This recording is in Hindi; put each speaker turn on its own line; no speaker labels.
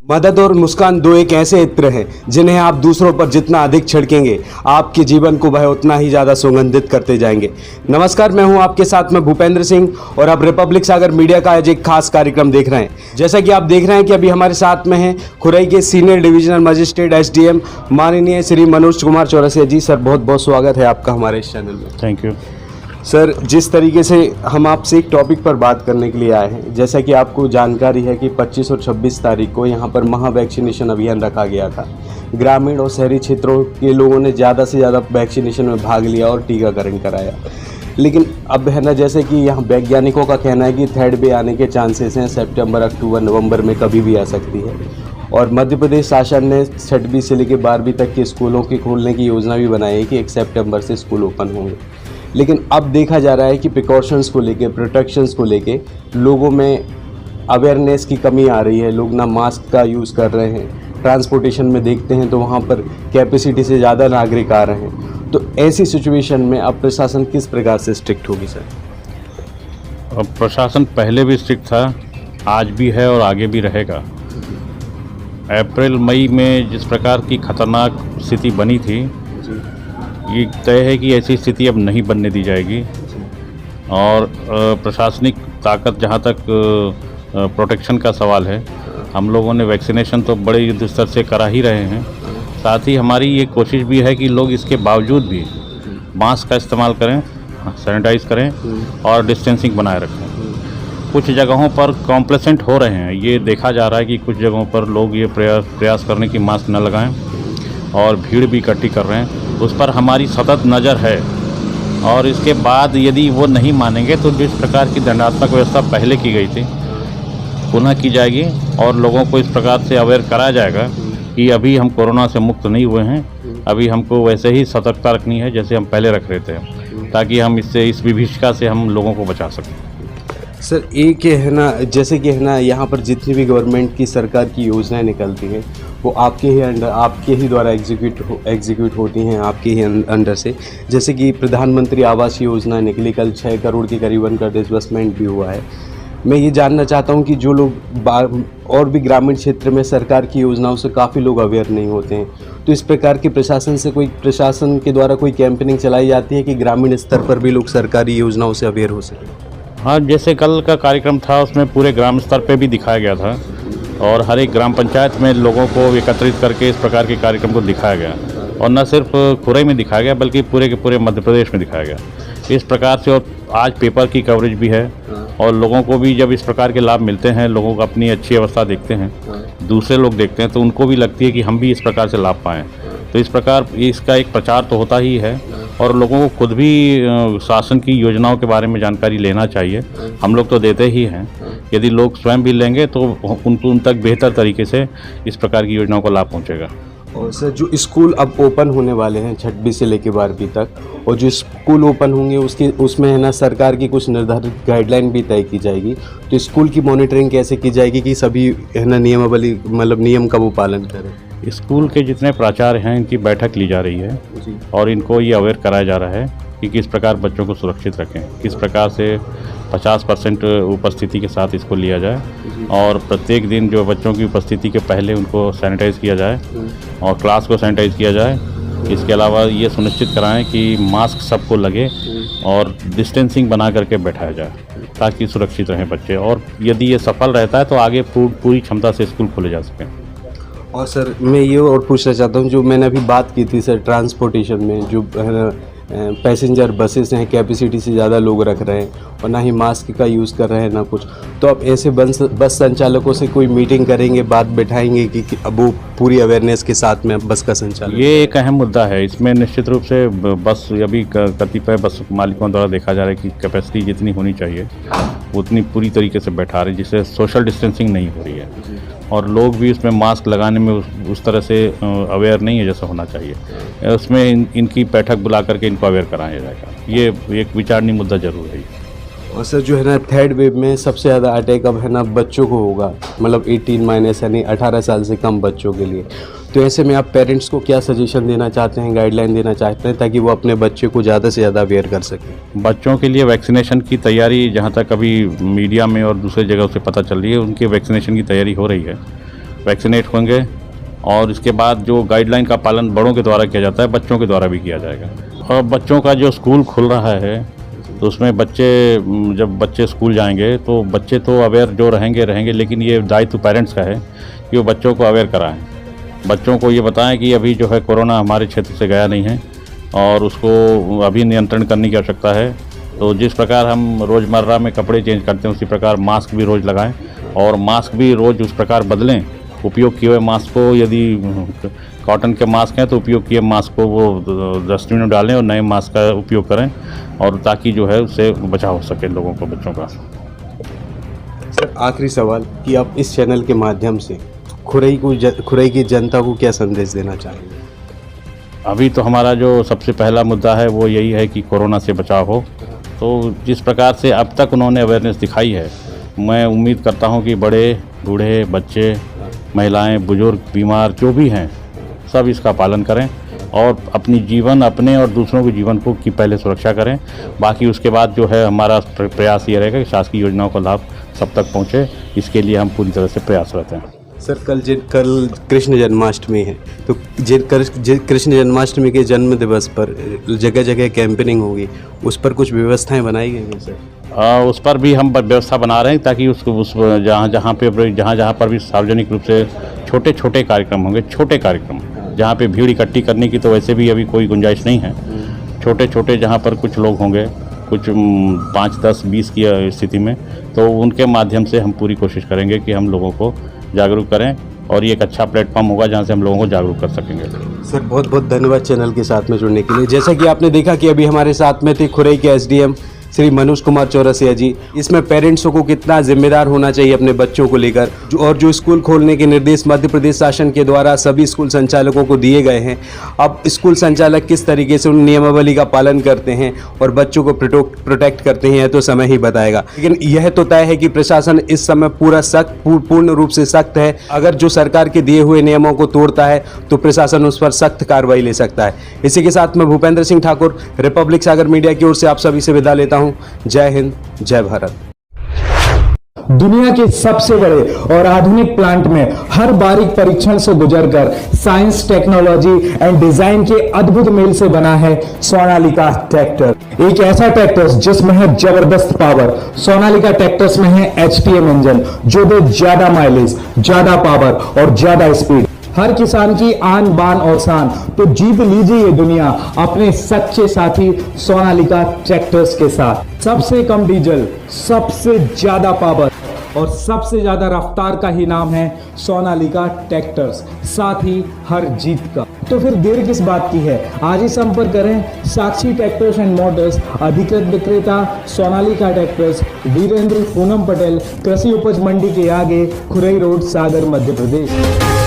मदद और मुस्कान दो एक ऐसे इत्र हैं जिन्हें आप दूसरों पर जितना अधिक छिड़केंगे आपके जीवन को वह उतना ही ज़्यादा सुगंधित करते जाएंगे। नमस्कार, मैं हूं आपके साथ में भूपेंद्र सिंह और आप रिपब्लिक सागर मीडिया का आज एक खास कार्यक्रम देख रहे हैं। जैसा कि आप देख रहे हैं कि अभी हमारे साथ में हैं खुरई के सीनियर डिविजनल मजिस्ट्रेट SDM माननीय श्री मनोज कुमार चौरसिया जी। सर, बहुत बहुत स्वागत है आपका हमारे इस चैनल में।
थैंक यू
सर, जिस तरीके से हम आपसे एक टॉपिक पर बात करने के लिए आए हैं, जैसा कि आपको जानकारी है कि 25 और 26 तारीख को यहाँ पर महा वैक्सीनेशन अभियान रखा गया था। ग्रामीण और शहरी क्षेत्रों के लोगों ने ज़्यादा से ज़्यादा वैक्सीनेशन में भाग लिया और टीकाकरण कराया। लेकिन अब है ना, जैसे कि यहाँ वैज्ञानिकों का कहना है कि थर्ड वेव आने के चांसेस हैं, सितंबर, अक्टूबर, नवंबर में कभी भी आ सकती है। और मध्य प्रदेश शासन ने 6वीं से लेकर 12वीं तक के स्कूलों के खोलने की योजना भी बनाई है कि 1 सितंबर से स्कूल ओपन होंगे। लेकिन अब देखा जा रहा है कि प्रिकॉशंस को लेके, प्रोटेक्शंस को लेके लोगों में अवेयरनेस की कमी आ रही है। लोग ना मास्क का यूज़ कर रहे हैं। ट्रांसपोर्टेशन में देखते हैं तो वहाँ पर कैपेसिटी से ज़्यादा नागरिक आ रहे हैं। तो ऐसी सिचुएशन में अब प्रशासन किस प्रकार से स्ट्रिक्ट होगी सर?
अब प्रशासन पहले भी स्ट्रिक्ट था, आज भी है और आगे भी रहेगा। अप्रैल मई में जिस प्रकार की खतरनाक स्थिति बनी थी, ये तय है कि ऐसी स्थिति अब नहीं बनने दी जाएगी। और प्रशासनिक ताकत, जहाँ तक प्रोटेक्शन का सवाल है, हम लोगों ने वैक्सीनेशन तो बड़े युद्ध स्तर से करा ही रहे हैं। साथ ही हमारी ये कोशिश भी है कि लोग इसके बावजूद भी मास्क का इस्तेमाल करें, सैनिटाइज करें और डिस्टेंसिंग बनाए रखें। कुछ जगहों पर कॉम्प्लेसेंट हो रहे हैं, ये देखा जा रहा है कि कुछ जगहों पर लोग ये प्रयास करने की मास्क न लगाएं और भीड़ भी इकट्ठी कर रहे हैं। उस पर हमारी सतत नज़र है और इसके बाद यदि वो नहीं मानेंगे तो जिस प्रकार की दंडात्मक व्यवस्था पहले की गई थी पुनः की जाएगी और लोगों को इस प्रकार से अवेयर कराया जाएगा कि अभी हम कोरोना से मुक्त नहीं हुए हैं, अभी हमको वैसे ही सतर्कता रखनी है जैसे हम पहले रख रहे थे, ताकि हम इस विभीषिका से हम लोगों को बचा सकें।
सर, एक है ना, जैसे कि है ना, यहाँ पर जितनी भी गवर्नमेंट की सरकार की योजनाएं निकलती हैं वो आपके ही द्वारा एग्जीक्यूट होती हैं, आपके ही अंडर से। जैसे कि प्रधानमंत्री आवास योजना निकली, कल 6 करोड़ के करीबन का डिसबर्समेंट भी हुआ है। मैं ये जानना चाहता हूँ कि जो लोग और भी ग्रामीण क्षेत्र में सरकार की योजनाओं से काफ़ी लोग अवेयर नहीं होते हैं, तो इस प्रकार की प्रशासन के द्वारा कोई कैंपेनिंग चलाई जाती है कि ग्रामीण स्तर पर भी लोग सरकारी योजनाओं से अवेयर हो सकें?
हाँ, जैसे कल का कार्यक्रम था उसमें पूरे ग्राम स्तर पे भी दिखाया गया था और हर एक ग्राम पंचायत में लोगों को एकत्रित करके इस प्रकार के कार्यक्रम को दिखाया गया। और न सिर्फ खुरई में दिखाया गया बल्कि पूरे के पूरे मध्य प्रदेश में दिखाया गया इस प्रकार से। और आज पेपर की कवरेज भी है और लोगों को भी जब इस प्रकार के लाभ मिलते हैं, लोगों को अपनी अच्छी अवस्था देखते हैं, दूसरे लोग देखते हैं, तो उनको भी लगती है कि हम भी इस प्रकार से लाभ पाएँ। तो इस प्रकार इसका एक प्रचार तो होता ही है और लोगों को खुद भी शासन की योजनाओं के बारे में जानकारी लेना चाहिए। हम लोग तो देते ही हैं, यदि लोग स्वयं भी लेंगे तो उन तक बेहतर तरीके से इस प्रकार की योजनाओं का लाभ पहुंचेगा।
और सर, जो स्कूल अब ओपन होने वाले हैं 6वीं से लेकर 12वीं तक, और जो स्कूल ओपन होंगे उसमें है ना, सरकार की कुछ निर्धारित गाइडलाइन भी तय की जाएगी। तो स्कूल की मॉनिटरिंग कैसे की जाएगी कि सभी है ना नियमावली, मतलब नियम का वो पालन करें?
स्कूल के जितने प्राचार्य हैं इनकी बैठक ली जा रही है और इनको ये अवेयर कराया जा रहा है कि किस प्रकार बच्चों को सुरक्षित रखें, किस प्रकार से 50% उपस्थिति के साथ इसको लिया जाए और प्रत्येक दिन जो बच्चों की उपस्थिति के पहले उनको सैनिटाइज़ किया जाए और क्लास को सैनिटाइज़ किया जाए। इसके अलावा ये सुनिश्चित कराएं कि मास्क सबको लगे और डिस्टेंसिंग बना करके बैठाया जाए ताकि सुरक्षित रहें बच्चे। और यदि ये सफल रहता है तो आगे पूरी क्षमता से स्कूल खोले जा सकें।
और सर, मैं ये और पूछना चाहता हूँ, जो मैंने अभी बात की थी सर, ट्रांसपोर्टेशन में जो है ना पैसेंजर बसेस हैं, कैपेसिटी से ज़्यादा लोग रख रहे हैं और ना ही मास्क का यूज़ कर रहे हैं ना कुछ, तो अब ऐसे बस संचालकों से कोई मीटिंग करेंगे, बात बैठाएंगे कि अब वो पूरी अवेयरनेस के साथ में बस का संचालन? ये
एक अहम मुद्दा है। इसमें निश्चित रूप से बस अभी कतिपय बस मालिकों द्वारा देखा जा रहा है कि कैपेसिटी जितनी होनी चाहिए उतनी पूरी तरीके से बैठा रहे, जिससे सोशल डिस्टेंसिंग नहीं हो रही है और लोग भी उसमें मास्क लगाने में उस तरह से अवेयर नहीं है जैसा होना चाहिए। उसमें इनकी बैठक बुला करके इनको अवेयर कराया जाएगा। ये एक विचारणीय मुद्दा जरूर है।
और सर, जो है ना थर्ड वेव में सबसे ज़्यादा अटैक अब है ना बच्चों को होगा, मतलब 18- यानी 18 साल से कम बच्चों के लिए। तो ऐसे में आप पेरेंट्स को क्या सजेशन देना चाहते हैं, गाइडलाइन देना चाहते हैं ताकि वो अपने बच्चे को ज़्यादा से ज़्यादा अवेयर कर सकें?
बच्चों के लिए वैक्सीनेशन की तैयारी, जहाँ तक अभी मीडिया में और दूसरे जगह से पता चल रही है, उनके वैक्सीनेशन की तैयारी हो रही है वैक्सीनेट होंगे और इसके बाद जो गाइडलाइन का पालन बड़ों के द्वारा किया जाता है बच्चों के द्वारा भी किया जाएगा। और बच्चों का जो स्कूल खुल रहा है तो उसमें जब बच्चे स्कूल जाएंगे तो बच्चे तो अवेयर जो रहेंगे, लेकिन ये दायित्व पेरेंट्स का है कि वो बच्चों को अवेयर कराएं, बच्चों को ये बताएं कि अभी जो है कोरोना हमारे क्षेत्र से गया नहीं है और उसको अभी नियंत्रण करने की आवश्यकता है। तो जिस प्रकार हम रोज़मर्रा में कपड़े चेंज करते हैं उसी प्रकार मास्क भी रोज़ लगाएं और मास्क भी रोज़ उस प्रकार बदलें। उपयोग किए हुए मास्क को, यदि कॉटन के मास्क हैं तो उपयोग किए मास्क को वो डस्टबिन में डालें और नए मास्क का उपयोग करें और ताकि जो है उससे बचाव हो सके लोगों को, बच्चों का।
सर आखिरी सवाल कि आप इस चैनल के माध्यम से खुरई की जनता को क्या संदेश देना चाहेंगे?
अभी तो हमारा जो सबसे पहला मुद्दा है वो यही है कि कोरोना से बचाव हो। तो जिस प्रकार से अब तक उन्होंने अवेयरनेस दिखाई है, मैं उम्मीद करता हूं कि बड़े बूढ़े, बच्चे, महिलाएं, बुजुर्ग, बीमार जो भी हैं सब इसका पालन करें और अपने और दूसरों के जीवन की पहले सुरक्षा करें। बाकी उसके बाद जो है हमारा प्रयास ये रहेगा कि शासकीय योजनाओं का लाभ सब तक पहुँचे, इसके लिए हम पूरी तरह से प्रयासरत हैं।
सर कल कृष्ण जन्माष्टमी है तो कृष्ण जन्माष्टमी के जन्म दिवस पर जगह जगह कैंपेनिंग होगी, उस पर कुछ व्यवस्थाएं बनाई गई हैं सर?
उस पर भी हम व्यवस्था बना रहे हैं ताकि जहाँ जहाँ पर भी सार्वजनिक रूप से छोटे छोटे कार्यक्रम होंगे, छोटे कार्यक्रम जहाँ पे भीड़ इकट्ठी करने की तो वैसे भी अभी कोई गुंजाइश नहीं है, छोटे छोटे जहाँ पर कुछ लोग होंगे, कुछ 5, 10, 20 की स्थिति में, तो उनके माध्यम से हम पूरी कोशिश करेंगे कि हम लोगों को जागरूक करें और ये एक अच्छा प्लेटफॉर्म होगा जहां से हम लोगों को जागरूक कर सकेंगे।
सर बहुत बहुत धन्यवाद चैनल के साथ में जुड़ने के लिए। जैसा कि आपने देखा कि अभी हमारे साथ में थे खुरई के एसडीएम श्री मनोज कुमार चौरसिया जी। इसमें पेरेंट्सों को कितना जिम्मेदार होना चाहिए अपने बच्चों को लेकर, और जो स्कूल खोलने के निर्देश मध्य प्रदेश शासन के द्वारा सभी स्कूल संचालकों को दिए गए हैं, अब स्कूल संचालक किस तरीके से उन नियमावली का पालन करते हैं और बच्चों को प्रोटेक्ट करते हैं तो समय ही बताएगा। लेकिन यह तो तय है कि प्रशासन इस समय पूर्ण रूप से सख्त है। अगर जो सरकार के दिए हुए नियमों को तोड़ता है तो प्रशासन उस पर सख्त कार्रवाई ले सकता है। इसी के साथ मैं भूपेंद्र सिंह ठाकुर, रिपब्लिक सागर मीडिया की ओर से आप सभी से विदा लेता हूं। जय हिंद, जय भारत।
दुनिया के सबसे बड़े और आधुनिक प्लांट में हर बारीक परीक्षण से गुजरकर साइंस, टेक्नोलॉजी एंड डिजाइन के अद्भुत मेल से बना है सोनालिका ट्रैक्टर। एक ऐसा ट्रैक्टर जिसमें है जबरदस्त पावर। सोनालिका ट्रैक्टर्स में है एचटीएम इंजन जो दे ज्यादा माइलेज, ज्यादा पावर और ज्यादा स्पीड। हर किसान की आन बान और शान। तो जीत लीजिए ये दुनिया अपने सच्चे साथी सोनालिका ट्रैक्टर्स के साथ। सबसे कम डीजल, सबसे ज्यादा पावर और सबसे ज्यादा रफ्तार का ही नाम है सोनालिका ट्रैक्टर्स, साथ ही हर जीत का। तो फिर देर किस बात की है, आज ही संपर्क करें साक्षी ट्रैक्टर्स एंड मोटर्स, अधिकृत विक्रेता सोनालिका ट्रैक्टर्स, वीरेंद्र पूनम पटेल, कृषि उपज मंडी के आगे, खुरई रोड, सागर, मध्य प्रदेश।